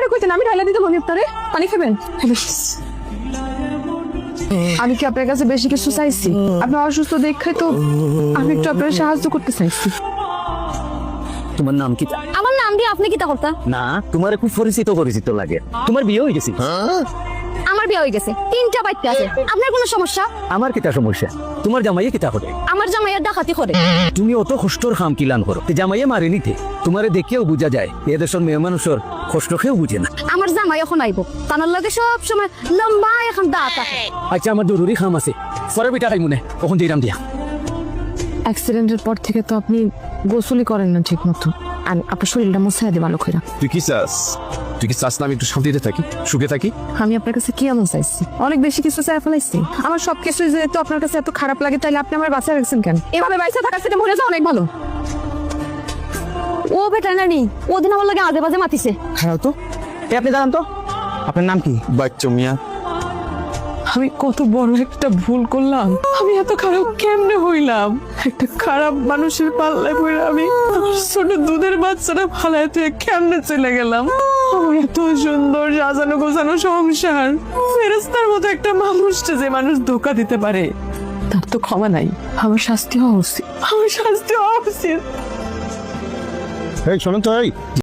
আমারে কইতেন, আমি ঢাইলা দিতে মনে আপনারে। পানি খাবেন? আমি কি আপনার কাছে বেশি কিছু চাইছি? আপনি অসুস্থ দেখে তো আমি একটু আপনার সাহায্য করতে চাইছি। তোমার নাম কি? আমার নাম দিয়ে আপনি কিতা করতা? না, তোমার খুব পরিচিত লাগে। তোমার বিয়ে হয়ে গেছে? আমার বিয়ে হয়ে গেছে, 3টা বাচ্চা আছে। আপনার কোনো সমস্যা? আমার কিতা সমস্যা? তোমার জামাইয়ে কিতা করে? আমার জামাইয়ের ডাকাতি করে। তুমি অত কষ্টর খাম কিলান করো, জামাইয়ে মারি নিতে। তোমারে দেখেও বুঝা যায় এ দেশের মেয়ে মানুষের কষ্ট খেয়েও বুঝে না। আমার জামাই এখন আইব, তানার লাগে সব সময় লম্বা এখন দাঁত থাকে। আচ্ছা, আমার জরুরি খাম আছে, পরে বিটা খাই মনে কখন দিলাম দিয়া। অ্যাক্সিডেন্টের পর থেকে তো আপনি গোসলই করেন না ঠিক মতো, আর আপনার শরীরটা মুছাই দিয়ে ভালো করে। তুই কি চাস? তুই কি চাস না আমি একটু শান্তিতে থাকি, সুখে থাকি? আমি আপনার কাছে কি এমন চাইছি? অনেক বেশি কিছু চাই ফেলাইছি। আমার সবকিছু যেহেতু আপনার কাছে এত খারাপ লাগে, তাহলে আপনি আমার বাঁচায় রাখছেন কেন? এভাবে বাইসা থাকার থেকে মরে যাওয়া অনেক ভালো। ও ভেটেরিনারি ওদিন আমার লাগে আজে বাজে মাতিছে। হ্যাঁ তো আপনি জানান তো আপনার নাম কি? বাচ্চা মিয়া, আমি কত বড় একটা ভুল করলাম। আমি এত খারাপ কেমনে হইলাম? একটা খারাপ মানুষের পাল্লায় পড়ে আমি আমার ছোট দুধের বাচ্চারা ফালায় থেকে কেমনে চলে গেলাম। আমার এত সুন্দর সাজানো গোছানো সংসার, ফেরেস্তার মতো একটা মানুষটা যে মানুষ ধোকা দিতে পারে, তার তো ক্ষমা নাই। আমার শাস্তি হওয়া উচিত, আমার শাস্তি হওয়া উচিত। এই শোনেন তো, এই